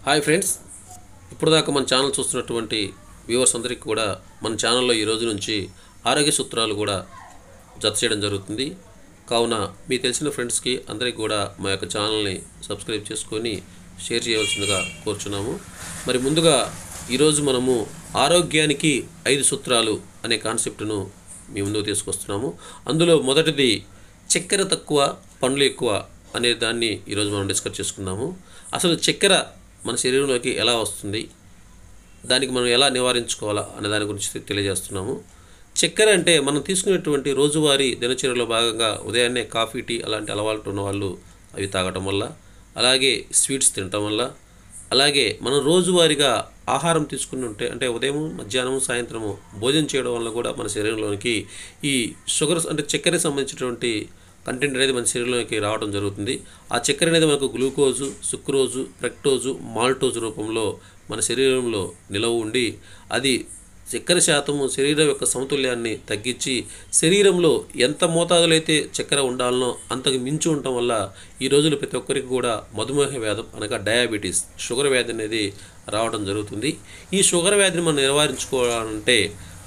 Hi friends, ఇప్పుడు దాకా మన ఛానల్ చూస్తున్నటువంటి వ్యూవర్స్ అందరికీ కూడా మన ఛానల్లో ఈ రోజు నుంచి ఆరోగ్య సూత్రాలు కూడా జత చేయడం జరుగుతుంది. కావున మీకు తెలిసిన ఫ్రెండ్స్కి అందరికీ కూడా మా యొక్క ఛానల్ని సబ్స్క్రైబ్ చేసుకొని షేర్ చేయవలసిందిగా కోరుచున్నాము. మరి ముందుగా ఈరోజు మనము ఆరోగ్యానికి 5 సూత్రాలు అనే కాన్సెప్ట్ను మీ ముందుకు తీసుకొస్తున్నాము. అందులో మొదటిది చక్కెర తక్కువ పండ్లు ఎక్కువ అనే దాన్ని ఈరోజు మనం డిస్కస్ చేసుకుందాము. అసలు చక్కెర మన శరీరంలోకి ఎలా వస్తుంది, దానికి మనం ఎలా నివారించుకోవాలా అనే దాని గురించి తెలియజేస్తున్నాము. చక్కెర అంటే మనం తీసుకునేటువంటి రోజువారీ దినచర్యలో భాగంగా ఉదయాన్నే కాఫీ, టీ అలాంటి అలవాటు ఉన్న వాళ్ళు అవి తాగటం వల్ల, అలాగే స్వీట్స్ తినటం వల్ల, అలాగే మనం రోజువారీగా ఆహారం తీసుకుని ఉంటే అంటే ఉదయం, మధ్యాహ్నం, సాయంత్రము భోజనం చేయడం వల్ల కూడా మన శరీరంలోనికి ఈ షుగర్స్ అంటే చక్కెరకు సంబంధించినటువంటి కంటెంట్ అనేది మన శరీరంలోకి రావడం జరుగుతుంది. ఆ చక్కెర అనేది మనకు గ్లూకోజు, సుక్రోజు, ఫ్రక్టోజు, మాల్టోజు రూపంలో మన శరీరంలో నిలవ ఉండి అది చక్కెర శాతము శరీరం యొక్క సమతుల్యాన్ని తగ్గించి శరీరంలో ఎంత మోతాదులో అయితే చక్కెర ఉండాలనో అంతకు మించి ఉండటం వల్ల ఈ రోజుల్లో ప్రతి ఒక్కరికి కూడా మధుమేహ వ్యాధి అనగా డయాబెటీస్, షుగర్ వ్యాధి అనేది రావడం జరుగుతుంది. ఈ షుగర్ వ్యాధిని మనం నివారించుకోవాలంటే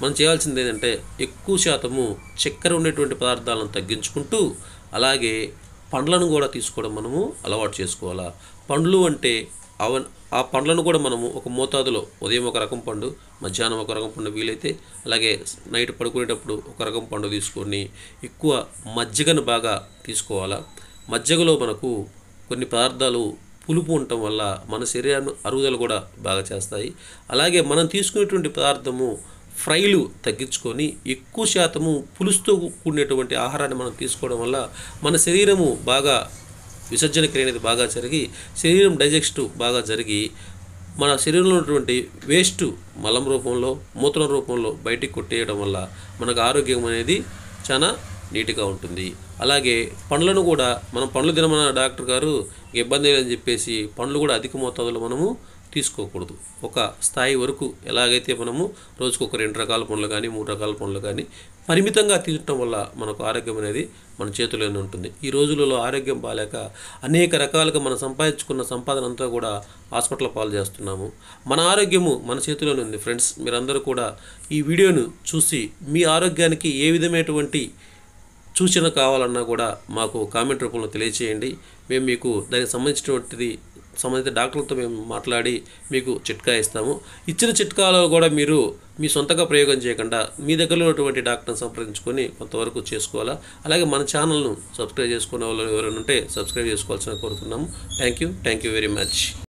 మనం చేయాల్సింది ఏంటంటే ఎక్కువ శాతము చక్కెర ఉండేటువంటి పదార్థాలను తగ్గించుకుంటూ అలాగే పండ్లను కూడా తీసుకోవడం మనము అలవాటు చేసుకోవాలా. పండ్లు అంటే ఆ పండ్లను కూడా మనము ఒక మోతాదులో ఉదయం ఒక రకం పండు, మధ్యాహ్నం ఒక రకం పండు వీలైతే, అలాగే నైట్ పడుకునేటప్పుడు ఒక రకం పండు తీసుకొని ఎక్కువ మజ్జిగను బాగా తీసుకోవాలా. మజ్జిగలో మనకు కొన్ని పదార్థాలు పులుపు ఉండటం వల్ల మన శరీరాన్ని అరుగుదల కూడా బాగా చేస్తాయి. అలాగే మనం తీసుకునేటువంటి పదార్థము ఫ్రైలు తగ్గించుకొని ఎక్కువ శాతము పులుసుతో కూడినటువంటి ఆహారాన్ని మనం తీసుకోవడం వల్ల మన శరీరము బాగా విసర్జన క్రియ అనేది బాగా జరిగి శరీరం డైజెస్టివ్ బాగా జరిగి మన శరీరంలో ఉన్నటువంటి వేస్ట్ మలం రూపంలో, మూత్రం రూపంలో బయటికి కొట్టేయడం వల్ల మనకు ఆరోగ్యం అనేది చాలా నీట్గా ఉంటుంది. అలాగే పండ్లను కూడా మనం పండ్లు తినమన్న డాక్టర్ గారు ఇబ్బంది లేదని చెప్పేసి పండ్లు కూడా అధిక మోతాదులో మనము తీసుకోకూడదు. ఒక స్థాయి వరకు ఎలాగైతే మనము రోజుకు ఒక 2 రకాల పండ్లు కానీ 3 రకాల పండ్లు కానీ పరిమితంగా తినటం వల్ల మనకు ఆరోగ్యం అనేది మన చేతిలోనే ఉంటుంది. ఈ రోజులలో ఆరోగ్యం బాలేక అనేక రకాలుగా మనం సంపాదించుకున్న సంపాదన అంతా కూడా హాస్పిటల్ పాలు చేస్తున్నాము. మన ఆరోగ్యము మన చేతిలోనే ఉంది. ఫ్రెండ్స్, మీరందరూ కూడా ఈ వీడియోను చూసి మీ ఆరోగ్యానికి ఏ విధమైనటువంటి సూచన కావాలన్నా కూడా మాకు కామెంట్ రూపంలో తెలియచేయండి. మేము మీకు దానికి సంబంధిత డాక్టర్లతో మేము మాట్లాడి మీకు చిట్కా ఇస్తాము. ఇచ్చిన చిట్కాలో కూడా మీరు మీ సొంతంగా ప్రయోగం చేయకుండా మీ దగ్గరలో ఉన్నటువంటి డాక్టర్ని సంప్రదించుకొని కొంతవరకు చేసుకోవాలా. అలాగే మన ఛానల్ను సబ్స్క్రైబ్ చేసుకునే వాళ్ళు ఎవరైనా ఉంటే సబ్స్క్రైబ్ చేసుకోవాల్సిన కోరుతున్నాము. Thank you very much.